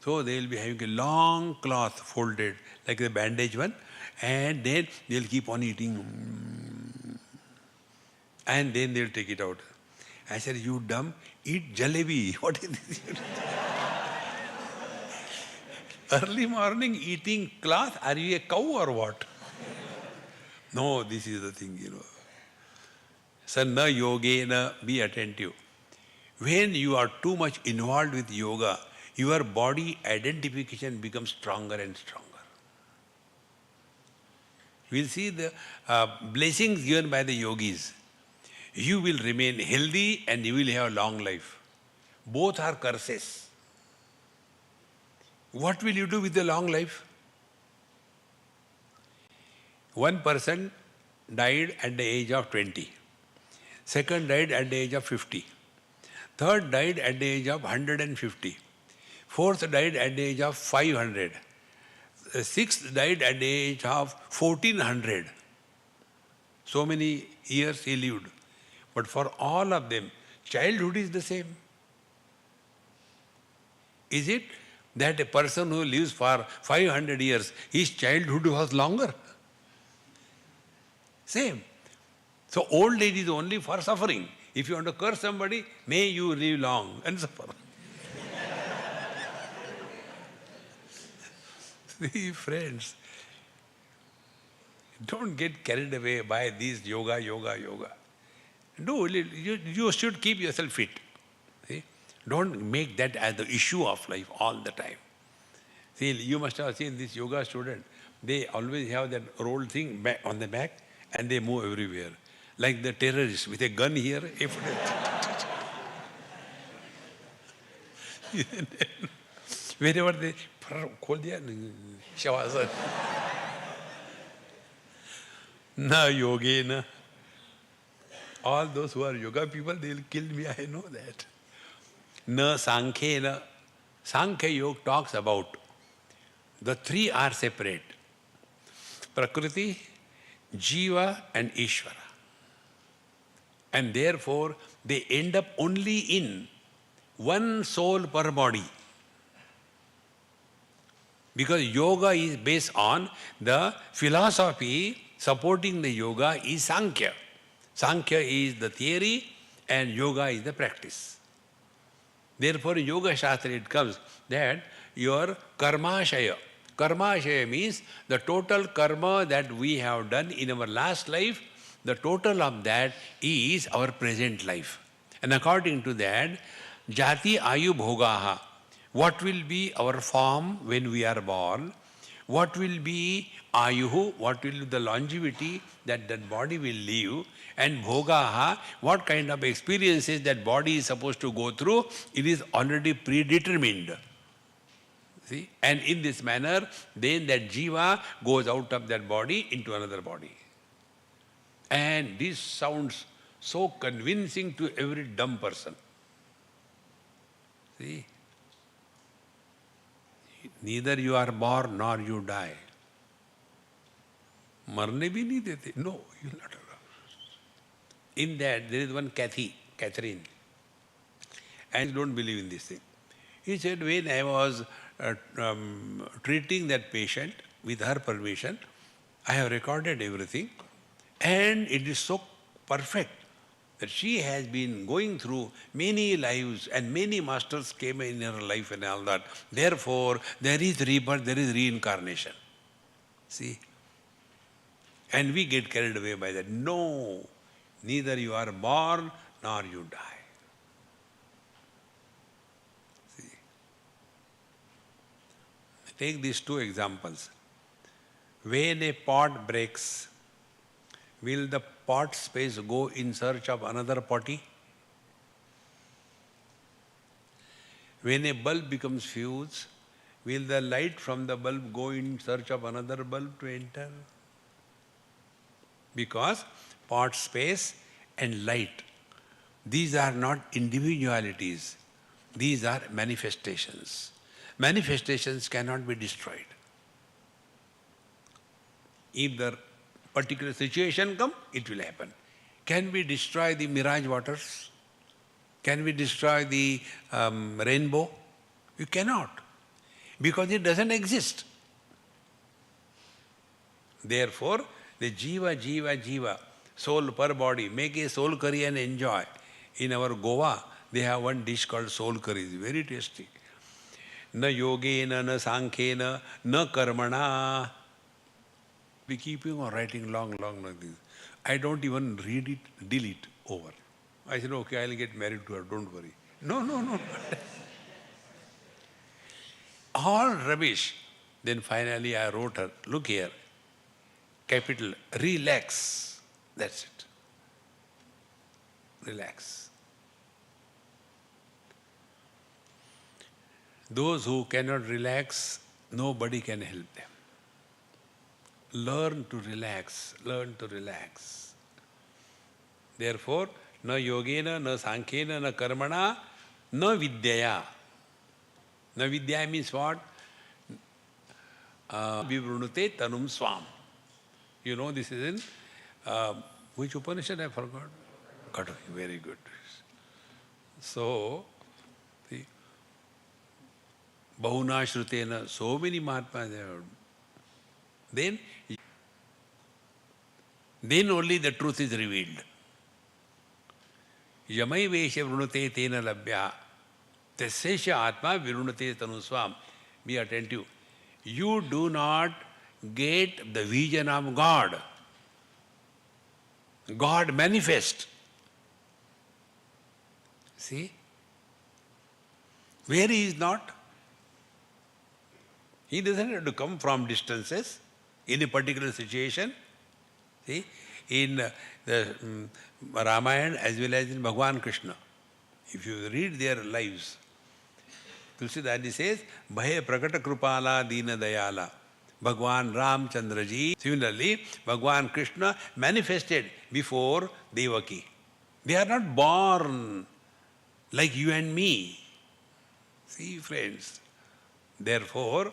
So, they will be having a long cloth folded, like the bandage one, and then they will keep on eating. And then they will take it out. I said, you dumb, eat jalebi. What is this? Early morning eating cloth, are you a cow or what? No, this is the thing, Sanna yogena, be attentive. When you are too much involved with yoga, your body identification becomes stronger and stronger. We'll see the blessings given by the yogis. You will remain healthy and you will have a long life. Both are curses. What will you do with the long life? One person died at the age of 20. Second died at the age of 50. Third died at the age of 150. Fourth died at the age of 500. Sixth died at the age of 1400. So many years he lived. But for all of them, childhood is the same. Is it that a person who lives for 500 years, his childhood was longer? Same. So old age is only for suffering. If you want to curse somebody, may you live long and suffer. See, friends, don't get carried away by this yoga. You should keep yourself fit. See? Don't make that as the issue of life all the time. See, you must have seen this yoga student. They always have that rolled thing back on the back and they move everywhere. Like the terrorists with a gun here. Wherever they khol diya, shavasana. Na yogena. All those who are yoga people, they will kill me, I know that. Na sankhena. Sankhya Yoga talks about the three are separate. Prakriti, Jiva and Ishvara. And therefore, they end up only in one soul per body. Because yoga is based on the philosophy supporting the yoga is Sankhya. Sankhya is the theory and yoga is the practice. Therefore, in Yoga Shastra it comes that your karmashaya. Karmashaya means the total karma that we have done in our last life, the total of that is our present life. And according to that, jati ayu bhogaha. What will be our form when we are born? What will be ayuhu? What will be the longevity that body will live? And bhogaha, what kind of experiences that body is supposed to go through? It is already predetermined. See? And in this manner, then that jiva goes out of that body into another body. And this sounds so convincing to every dumb person. See? Neither you are born nor you die. Marne bhi nahi dete. No, you will not allow. In that, there is one Catherine. And don't believe in this thing. He said, when I was treating that patient with her permission, I have recorded everything. And it is so perfect that she has been going through many lives and many masters came in her life and all that. Therefore, there is rebirth, there is reincarnation. See? And we get carried away by that. No, neither you are born nor you die. See? Take these two examples. When a pot breaks, will the pot space go in search of another potty? When a bulb becomes fused, will the light from the bulb go in search of another bulb to enter? Because pot space and light, these are not individualities, these are manifestations. Manifestations cannot be destroyed. If the particular situation comes, it will happen. Can we destroy the mirage waters? Can we destroy the rainbow? You cannot, because it doesn't exist. Therefore, the jiva, soul per body, make a soul curry and enjoy. In our Goa, they have one dish called soul curry, it's very tasty. Na yogena, na sankhena, na karmana. We keep on writing long like this. I don't even read it, delete, over. I said, okay, I'll get married to her, don't worry. No. All rubbish. Then finally I wrote her, look here, capital, relax. That's it. Relax. Those who cannot relax, nobody can help them. Learn to relax, learn to relax. Therefore, na yogena, na sankhena, na karmana, na vidyaya. Na vidyaya means what? Vivrunute tanum swam. You know this is in, which Upanishad I forgot? Katha, very good. So, see, bahuna shrutena, so many Mahatmas have heard. Then only the truth is revealed. Yamai vesha vrunate tena labhya tasesha atma virunate tanuswam. Be attentive. You do not get the vision of God. God manifest. See? Where he is not? He doesn't have to come from distances in a particular situation. See? In the Ramayana as well as in Bhagwan Krishna. If you read their lives, Tulsidasi says, Bhaye Prakata Krupala Dina Dayala. Bhagwan Ramchandraji. Similarly, Bhagwan Krishna manifested before Devaki. They are not born like you and me. See, friends. Therefore,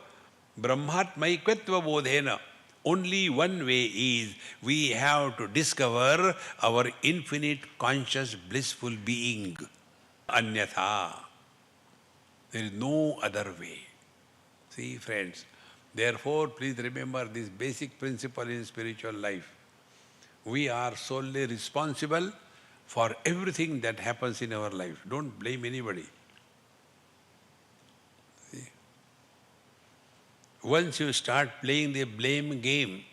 Brahmatmaikatva bodhena. only one way is we have to discover our infinite conscious blissful being. Anyatha. There is no other way. See, friends, therefore please remember this basic principle in spiritual life. We are solely responsible for everything that happens in our life. Don't blame anybody. See? Once you start playing the blame game,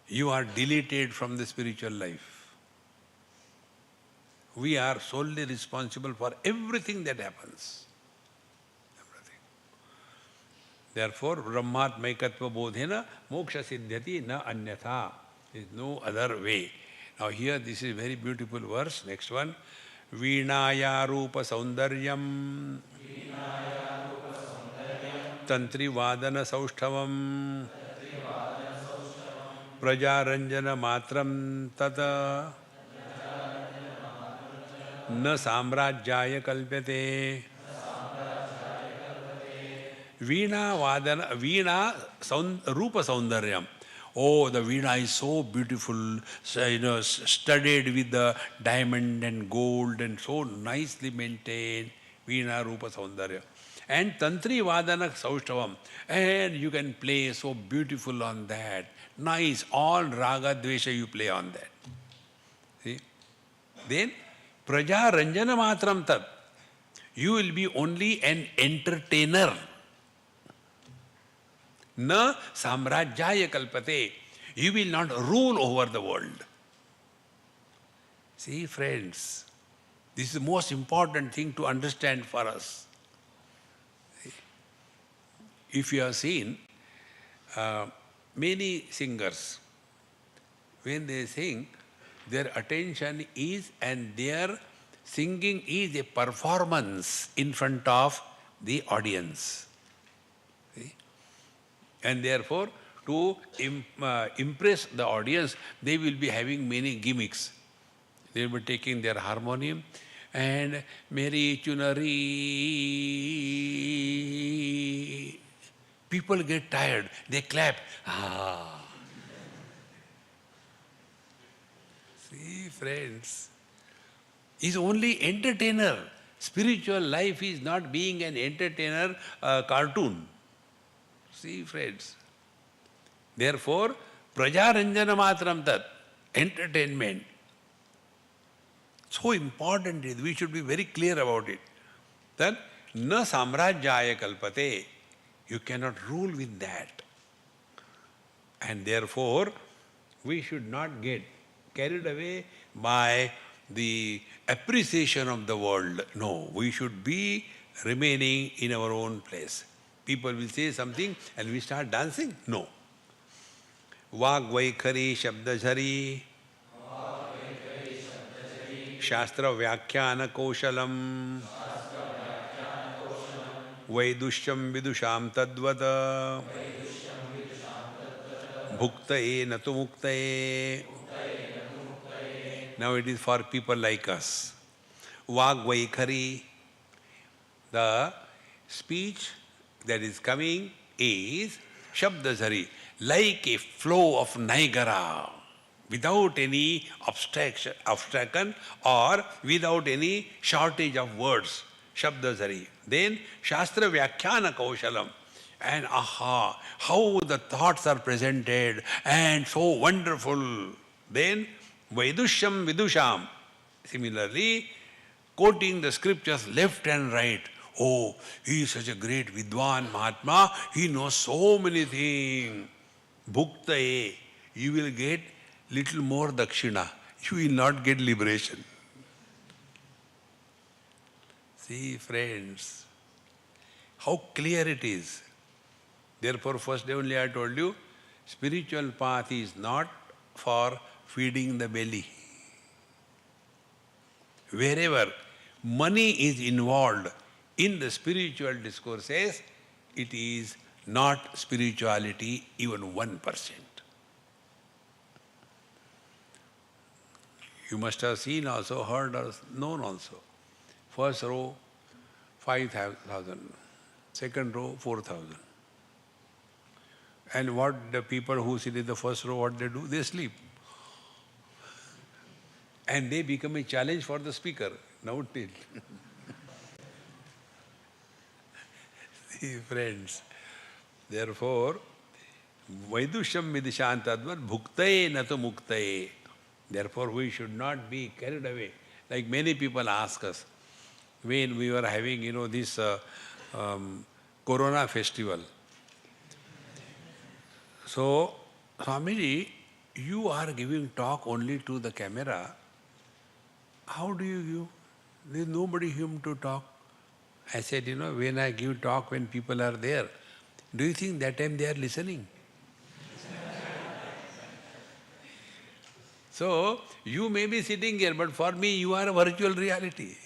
you are deleted from the spiritual life. We are solely responsible for everything that happens. Everything. Therefore, Brahmatmaikatva bodhena moksha siddhyati na anyatha. There is no other way. Now here this is a very beautiful verse. Next one. Veenaya rupa saundaryam tantri vadana saushthavam prajaranjana matram tata na samrajyaya kalpyate. Veena rupa saundaryam. Oh, the veena is so beautiful, studded with the diamond and gold and so nicely maintained. Veena rupa saundarya. And tantri vadana saushthavam. And you can play so beautiful on that. Nice, all raga dvesha you play on that. See? Then, praja ranjana matram tat. You will be only an entertainer. Na samrajyaya kalpate. You will not rule over the world. See, friends, this is the most important thing to understand for us. If you have seen many singers, when they sing, their attention is and their singing is a performance in front of the audience. See? And therefore, to impress the audience, they will be having many gimmicks. They will be taking their harmonium and Mary Chunari. People get tired. They clap. Ah. See, friends, he's only entertainer. Spiritual life is not being an entertainer cartoon. See, friends. Therefore, prajaranjana matram tat, entertainment. So important it is. We should be very clear about it. That na samrajyaya kalpate. You cannot rule with that. And therefore, we should not get carried away by the appreciation of the world. No, we should be remaining in our own place. People will say something and we start dancing? No. Vag vaikhari shabdajhari Shastra Vyakhyana Koshalam Vaidushyam Vidusham Tadvata Bhuktaye Natu Muktaye. Now it is for people like us. Vag Vaikhari, the speech that is coming is Shabdajhari, like a flow of Niagara, without any obstruction or without any shortage of words. Shabdajhari. Then Shastra Vyakhyana Kaushalam. And aha, how the thoughts are presented and so wonderful. Then Vaidushyam Vidusham. Similarly, quoting the scriptures left and right. Oh, he is such a great Vidwan Mahatma, he knows so many things. Bhuktaye, you will get little more dakshina. You will not get liberation. See, friends, how clear it is. Therefore, first day only I told you, spiritual path is not for feeding the belly. Wherever money is involved in the spiritual discourses, it is not spirituality even 1%. You must have seen also, heard or known also. First row, 5,000. Second row, 4,000. And what the people who sit in the first row, what they do? They sleep. And they become a challenge for the speaker. Now till. See, friends. Therefore, Vaidusham vidishantadvat bhuktaye nato muktaye. Therefore, we should not be carried away. Like many people ask us, when we were having, this Corona festival. So, Swamiji, you are giving talk only to the camera. How do you give? There is nobody here to talk. I said, when I give talk, when people are there, do you think that time they are listening? So, you may be sitting here, but for me, you are a virtual reality.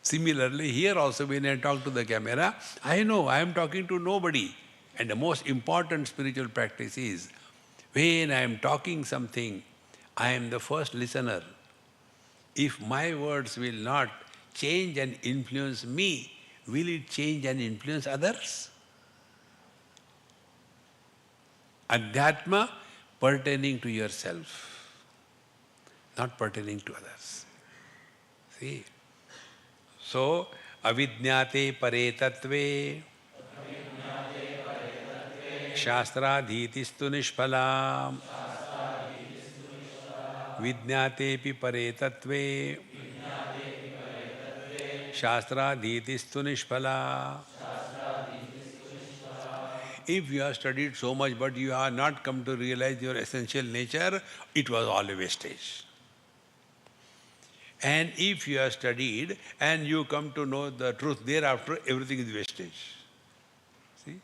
Similarly, here also when I talk to the camera, I know I am talking to nobody. And the most important spiritual practice is, when I am talking something, I am the first listener. If my words will not change and influence me, will it change and influence others? Adhyatma pertaining to yourself, not pertaining to others. See? So, avidnyate pare tattve shastradhitistu nishphala vidnyatepi pare tattve shastradhitistu nishphala. If you have studied so much but you have not come to realize your essential nature, it was all a wastage. And if you have studied and you come to know the truth thereafter, everything is wastage. See?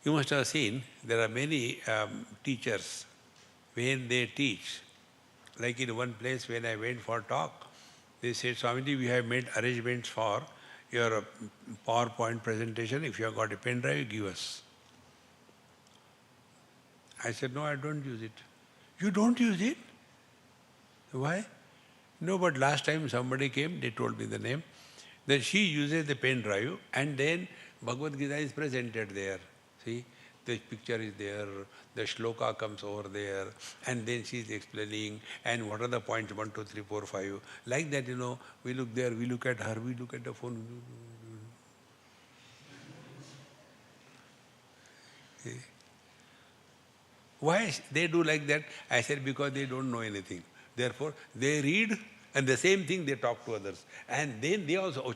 You must have seen, there are many teachers, when they teach, like in one place when I went for talk, they said, Swamiji, we have made arrangements for your PowerPoint presentation. If you have got a pen drive, give us. I said, no, I don't use it. You don't use it? Why? No, but last time somebody came, they told me the name, that she uses the pen drive and then Bhagavad Gita is presented there. See, the picture is there, the shloka comes over there, and then she is explaining, and what are the points, 1, 2, 3, 4, 5. Like that, we look there, we look at her, we look at the phone. See? Why they do like that? I said, because they don't know anything. Therefore, they read and the same thing they talk to others. And then they also,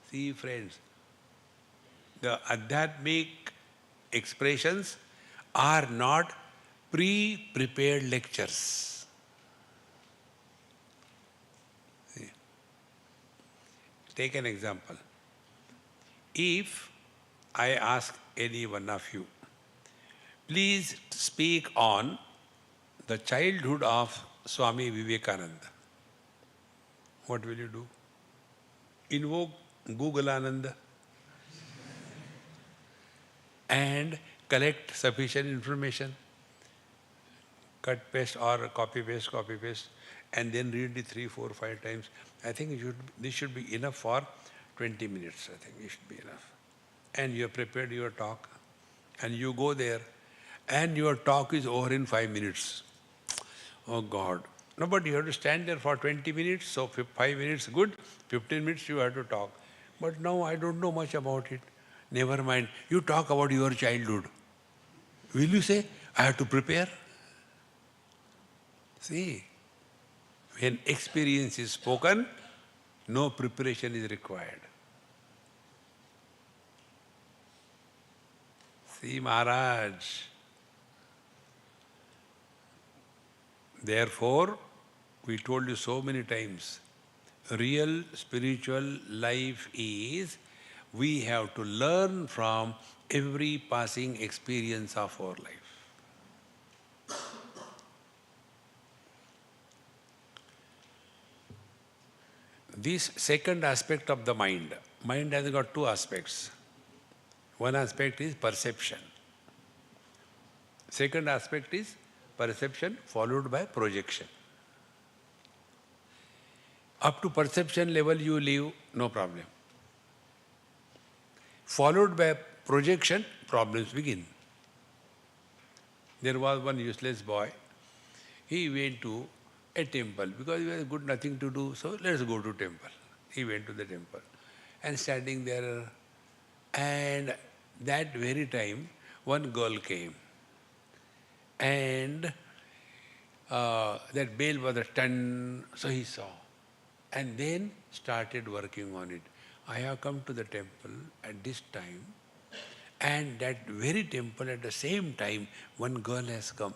see friends, the Adhyatmic expressions are not pre-prepared lectures. See? Take an example. If I ask any one of you, please speak on the childhood of Swami Vivekananda. What will you do? Invoke Google Ananda and collect sufficient information. Cut, paste or copy, paste, and then read it 3, 4, 5 times. I think this should be enough for 20 minutes. I think it should be enough. And you have prepared your talk and you go there, and your talk is over in 5 minutes. Oh God. No, but you have to stand there for 20 minutes, so 5 minutes good, 15 minutes you have to talk. But now I don't know much about it. Never mind. You talk about your childhood. Will you say, I have to prepare? See, when experience is spoken, no preparation is required. See, Maharaj. Therefore, we told you so many times, real spiritual life is, we have to learn from every passing experience of our life. This second aspect of the mind has got two aspects. One aspect is perception. Second aspect is perception followed by projection. Up to perception level you live, no problem. followed by projection, problems begin. There was one useless boy. He went to a temple because he was good, nothing to do, so let's go to temple. He went to the temple and standing there, and that very time one girl came and that bell was a ton, so he saw and then started working on it. I have come to the temple at this time, and that very temple at the same time one girl has come.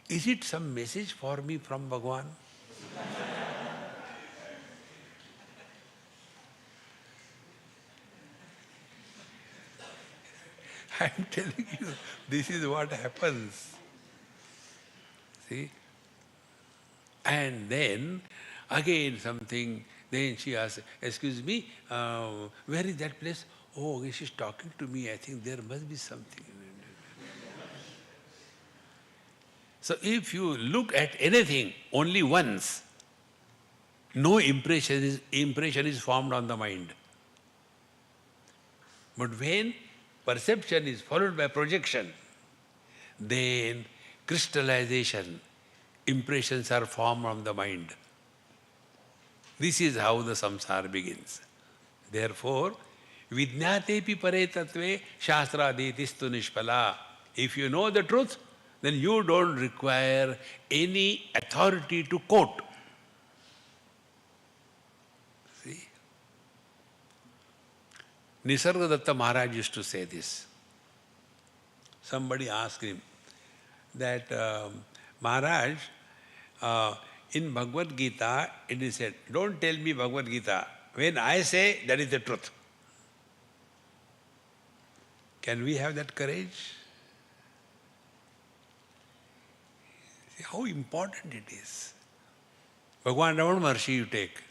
Is it some message for me from Bhagavan? I am telling you, this is what happens. See? And then again something, then she asked, excuse me, where is that place? Oh, she's talking to me, I think there must be something. So if you look at anything only once, no impression is formed on the mind. But when perception is followed by projection, then crystallization, impressions are formed on the mind. This is how the samsara begins. Therefore, vidnyatepi pare tattve shastradististu nishpala. If you know the truth, then you don't require any authority to quote. See? Nisargadatta Maharaj used to say this. Somebody asked him that, Maharaj, in Bhagavad Gita it is said, don't tell me Bhagavad Gita. When I say, that is the truth. Can we have that courage? See how important it is. Bhagavan Ramana Maharshi you take.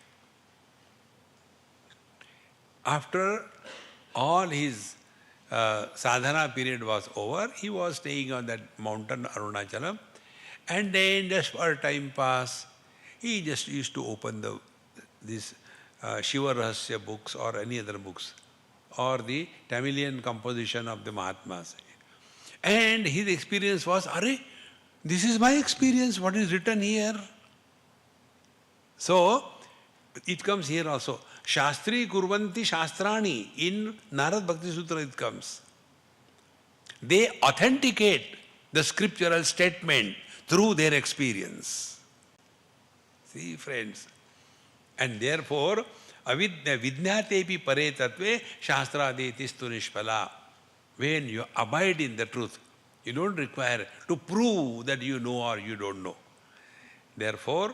After all his sadhana period was over, he was staying on that mountain Arunachalam, and then just for time pass, he just used to open this Shiva Rahasya books or any other books, or the Tamilian composition of the Mahatmas. And his experience was, Arey, this is my experience, what is written here. So, it comes here also. Shastri kurvanti shastrani. In Narad Bhakti Sutra it comes. They authenticate the scriptural statement through their experience. See, friends. And therefore, vidnyatepi pare tattve shastradetistu nishpala. When you abide in the truth, you don't require to prove that you know or you don't know. Therefore,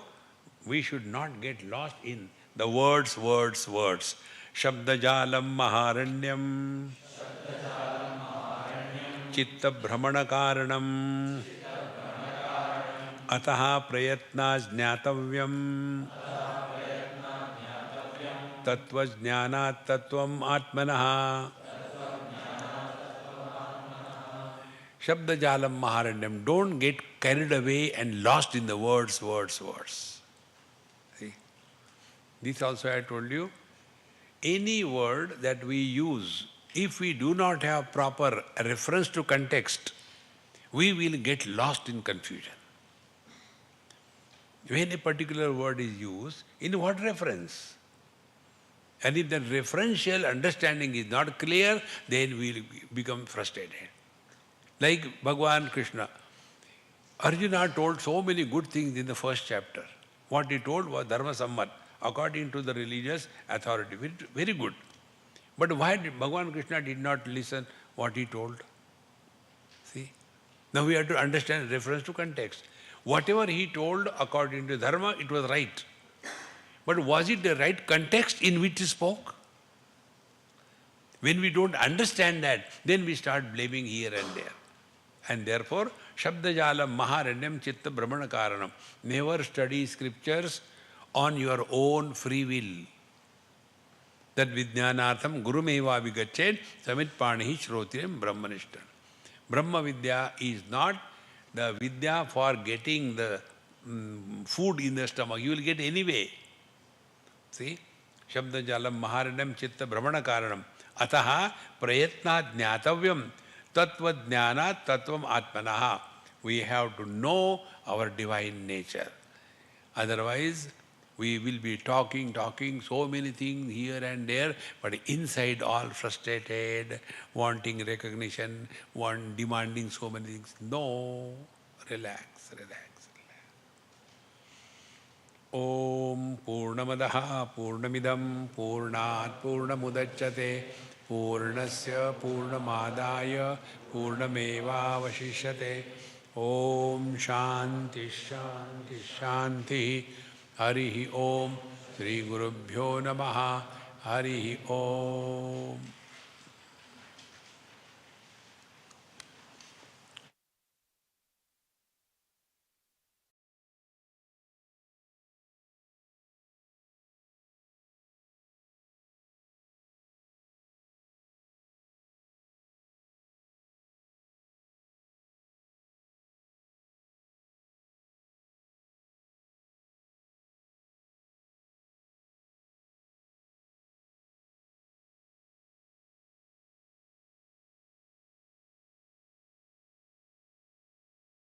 we should not get lost in the words. Shabdajalam maharanyam chitta brahmana karanam ataha prayatna jnatavyam tattva jnanat tattvam atmanaha. Shabdajalam maharanyam. Don't get carried away and lost in the words. See? This also I told you. Any word that we use, if we do not have proper reference to context, we will get lost in confusion. When a particular word is used, in what reference? And if the referential understanding is not clear, then we will become frustrated. Like Bhagavan Krishna. Arjuna told so many good things in the first chapter. What he told was Dharma Sammat, according to the religious authority. Very good. But why did Bhagavan Krishna did not listen what he told? See? Now we have to understand reference to context. Whatever he told according to Dharma, it was right. But was it the right context in which he spoke? When we don't understand that, then we start blaming here and there. And therefore, Shabdajalam Maharanyam Chitta Brahmana Karanam. Never study scriptures on your own free will. That Vijnanartham Gurumeva Vigachet Samit Panihi Shrotirem Brahmanishtan. Brahma Vidya is not the Vidya for getting the food in the stomach. You will get anyway. See? Shabdajalam Maharanyam Chitta Brahmana Karanam. Ataha prayatna jnatavyam tattva jnana tattvam atmanaha. We have to know our divine nature. Otherwise, we will be talking so many things here and there, but inside all frustrated, wanting recognition, demanding so many things. No, relax. Om Purnamadaha Purnamidam Purnat Purnamudachyate Purnasya Purnamadaya Purnameva Vashishyate. Om Shanti Shanti Shanti. Harihi Om. Sri Gurubhyo Namaha. Harihi Om.